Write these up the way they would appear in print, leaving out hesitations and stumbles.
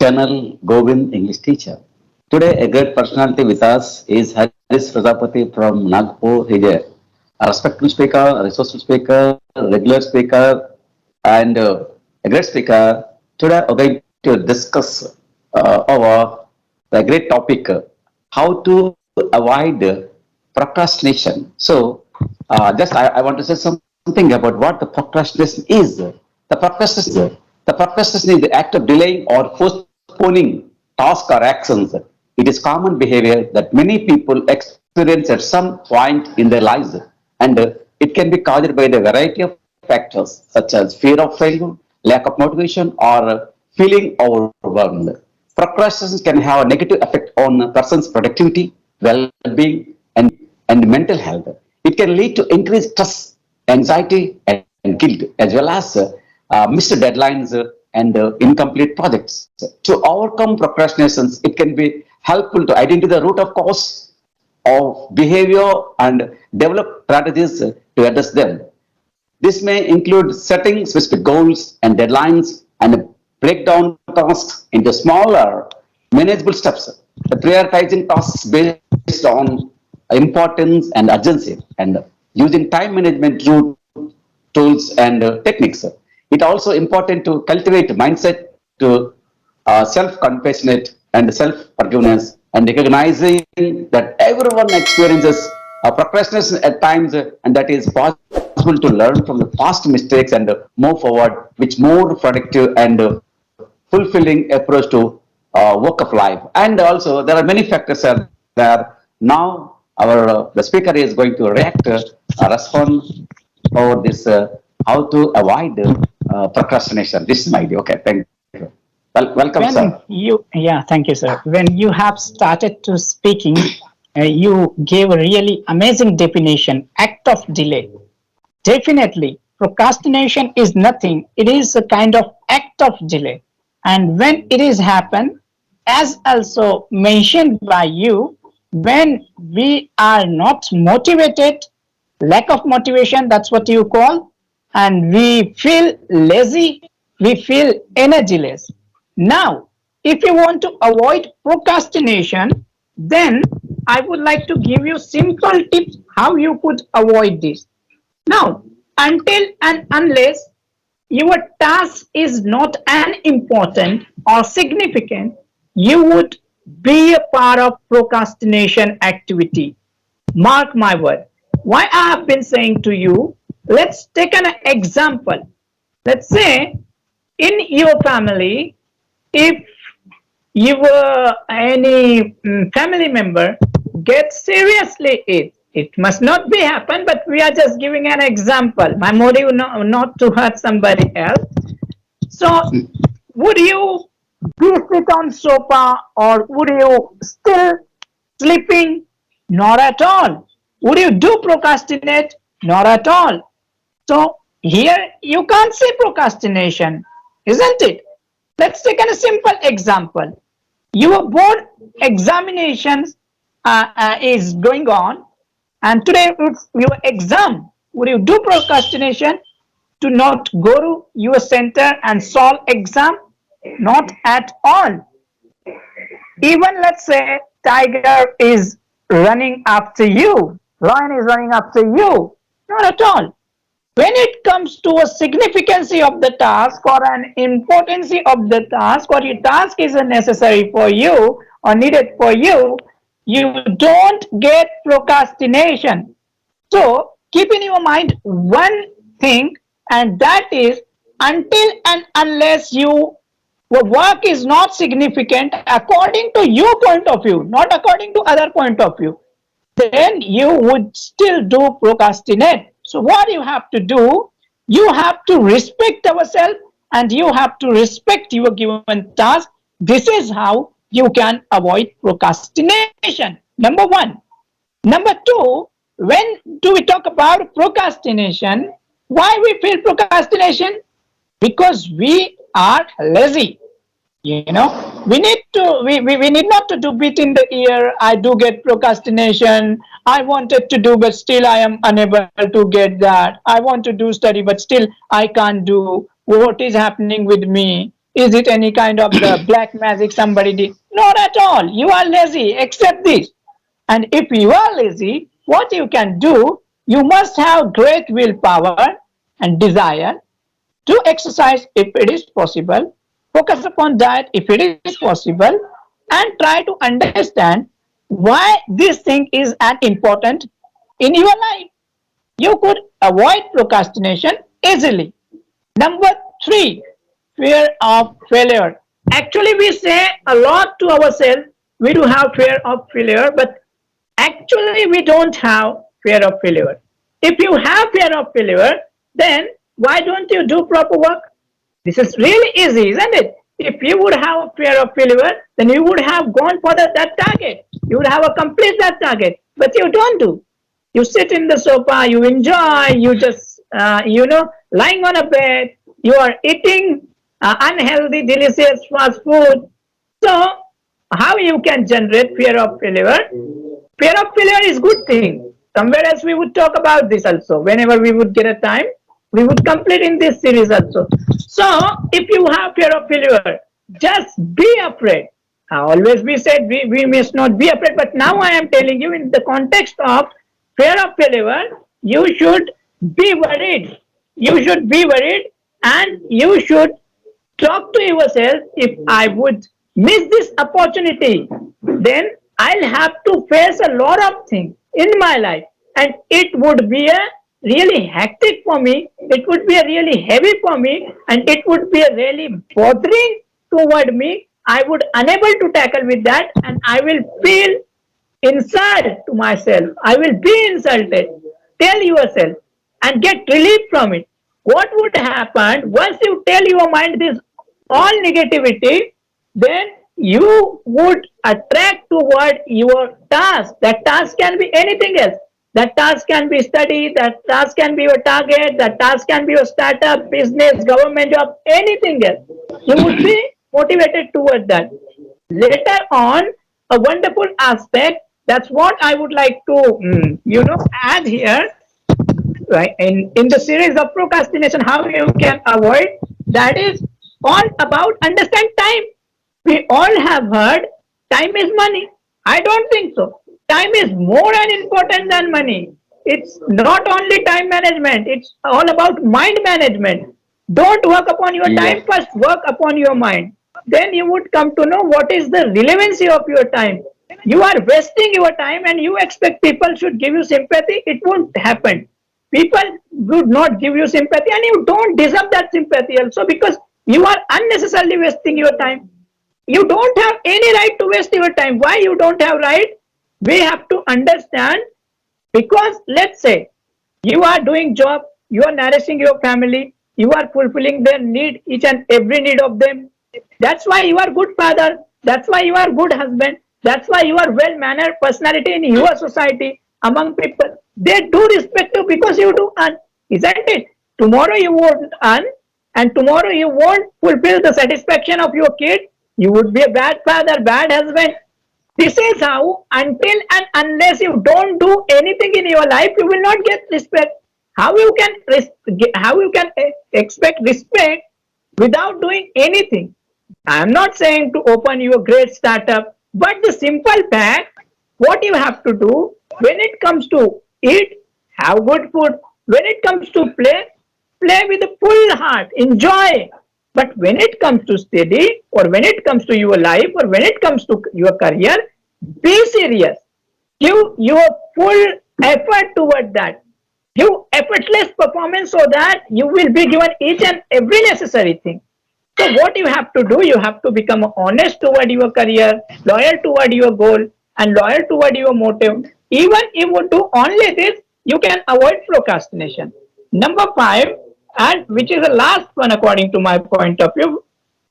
channel Govind English Teacher. Today, a great personality with us is Haris Prajapati from Nagpur. He's a respected speaker, a resourceful speaker, a regular speaker, and a great speaker. Today, we're going to discuss our the great topic how to avoid procrastination. So, I want to say something about what the procrastination is. The procrastination is the act of delaying or postponing tasks or actions. It is common behavior that many people experience at some point in their lives, and it can be caused by the variety of factors such as fear of failure, lack of motivation, or feeling overwhelmed. Procrastination can have a negative effect on a person's productivity, well-being, and mental health. It can lead to increased stress, anxiety, and guilt, as well as missed deadlines and incomplete projects. To overcome procrastinations, it can be helpful to identify the root of cause of behavior and develop strategies to address them. This may include setting specific goals and deadlines and break down tasks into smaller, manageable steps, prioritizing tasks based on importance and urgency, and using time management tools and techniques. It also important to cultivate mindset to self-compassionate and self-forgiveness, and recognizing that everyone experiences procrastination at times, and that is possible to learn from the past mistakes and move forward with more productive and fulfilling approach to work of life. And also, there are many factors there. Now, our the speaker is going to react, respond over this how to avoid procrastination. This is my idea. Okay, thank you. Welcome, sir. Thank you, sir. When you have started to speaking, you gave a really amazing definition, act of delay. Definitely, procrastination is nothing. It is a kind of act of delay. And when it is happen, as also mentioned by you, when we are not motivated, lack of motivation, that's what you call, and we feel lazy, we feel energyless. Now, if you want to avoid procrastination, then I would like to give you simple tips how you could avoid this. Now, until and unless your task is not an important or significant, you would be a part of procrastination activity. Mark my word. Why I have been saying to you, let's take an example. Let's say in your family, if your any family member gets seriously ill, it must not be happen, but we are just giving an example. My motive not to hurt somebody else. So, would you sit on sofa or would you still sleeping? Not at all. Would you do procrastinate? Not at all. So here you can't say procrastination, isn't it? Let's take a simple example. Your board examinations is going on, and today it's your exam. Would you do procrastination to not go to your center and solve exam? Not at all. Even let's say tiger is running after you, lion is running after you. Not at all. When it comes to a significance of the task or an importance of the task, or your task is necessary for you or needed for you, you don't get procrastination. So keep in your mind one thing, and that is until and unless your work is not significant according to your point of view, not according to other point of view, then you would still do procrastinate. So what you have to do, you have to respect ourselves and you have to respect your given task. This is how you can avoid procrastination. Number one. Number two, when do we talk about procrastination? Why we feel procrastination? Because we are lazy. We need not to do beat in the ear. I do get procrastination. I wanted to do, but still I am unable to get that. I want to do study, but still I can't do. What is happening with me? Is it any kind of the black magic somebody did? Not at all. You are lazy. Accept this. And if you are lazy, what you can do, you must have great willpower and desire to exercise if it is possible, focus upon diet if it is possible, and try to understand why this thing is an important in your life. You could avoid procrastination easily. Number three, fear of failure. Actually, we say a lot to ourselves, we do have fear of failure, but actually, we don't have fear of failure. If you have fear of failure, then why don't you do proper work? This is really easy, isn't it? If you would have a fear of failure, then you would have gone for that target. You would have accomplished that target, but you don't do. You sit in the sofa, you enjoy, you just, lying on a bed, you are eating unhealthy, delicious fast food. So, how you can generate fear of failure? Fear of failure is good thing. Somewhere else we would talk about this also. Whenever we would get a time, we would complete in this series also. So, if you have fear of failure, just be afraid. Always we said we must not be afraid, but now I am telling you in the context of fear of failure, you should be worried. You should be worried and you should talk to yourself, if I would miss this opportunity, then I'll have to face a lot of things in my life, and it would be a really hectic for me. It would be a really heavy for me, and it would be a really bothering toward me. I would unable to tackle with that, and I will feel insult to myself. I will be insulted. Tell yourself and get relief from it. What would happen once you tell your mind this all negativity? Then you would attract toward your task. That task can be anything else. That task can be study, that task can be your target, that task can be your startup, business, government job, anything else. You would be motivated toward that. Later on, a wonderful aspect, that's what I would like to, add here, right? In the series of procrastination, how you can avoid, that is all about understand time. We all have heard time is money. I don't think so. Time is more important than money. It's not only time management, it's all about mind management. Don't work upon your Yes. time, first work upon your mind. Then you would come to know what is the relevancy of your time. You are wasting your time and you expect people should give you sympathy, it won't happen. People would not give you sympathy and you don't deserve that sympathy also, because you are unnecessarily wasting your time. You don't have any right to waste your time. Why you don't have right? We have to understand, because let's say you are doing job, you are nourishing your family, you are fulfilling their need, each and every need of them. That's why you are good father. That's why you are good husband. That's why you are well mannered personality in your society among people. They do respect you because you do earn, isn't it? Tomorrow you won't earn, and tomorrow you won't fulfill the satisfaction of your kid. You would be a bad father, bad husband. This is how, until and unless you don't do anything in your life, you will not get respect. How you can expect respect without doing anything? I am not saying to open your great startup, but the simple fact, what you have to do when it comes to eat, have good food. When it comes to play, play with a full heart, enjoy. But when it comes to study, or when it comes to your life, or when it comes to your career, be serious. Give your full effort toward that. Give effortless performance so that you will be given each and every necessary thing. So what you have to do, you have to become honest toward your career, loyal toward your goal, and loyal toward your motive. Even if you do only this, you can avoid procrastination. Number five, and which is the last one according to my point of view,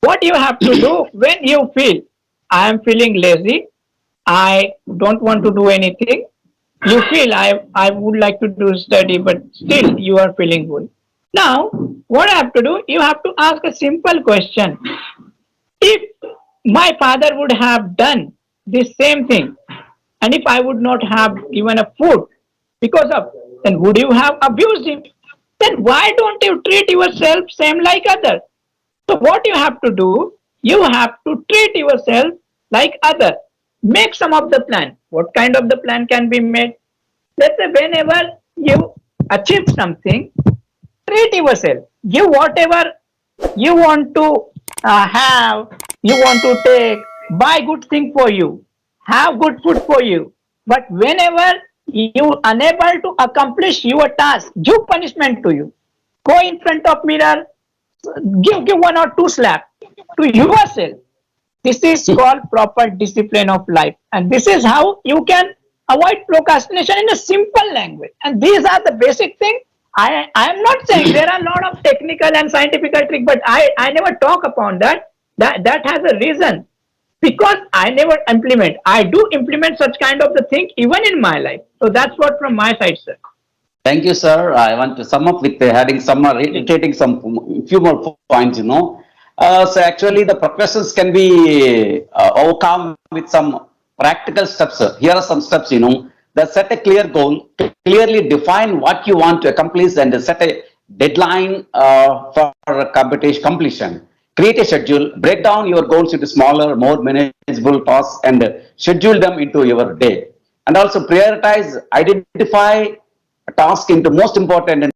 what you have to do when you feel, I am feeling lazy, I don't want to do anything. You feel I would like to do study, but still you are feeling good. Now, what I have to do, you have to ask a simple question. If my father would have done this same thing, and if I would not have given a food because of, then would you have abused him? Then why don't you treat yourself same like others? So what you have to do, you have to treat yourself like other. Make some of the plan. What kind of the plan can be made? Let's say whenever you achieve something, treat yourself. Give whatever you want to have, you want to take, buy good thing for you, have good food for you. But whenever you unable to accomplish your task, give punishment to you. Go in front of mirror, give one or two slap to yourself. This is called proper discipline of life, and this is how you can avoid procrastination in a simple language. And these are the basic things. I am not saying there are a lot of technical and scientific trick, but I never talk upon that. That has a reason, because I never implement. I do implement such kind of the thing even in my life. So that's what from my side, sir. Thank you, sir. I want to sum up with adding some, reiterating some few more points. So actually, the procrastinations can be overcome with some practical steps. Here are some steps. That set a clear goal, clearly define what you want to accomplish, and set a deadline for completion. Create a schedule. Break down your goals into smaller, more manageable tasks, and schedule them into your day. And also prioritize. Identify task into most important and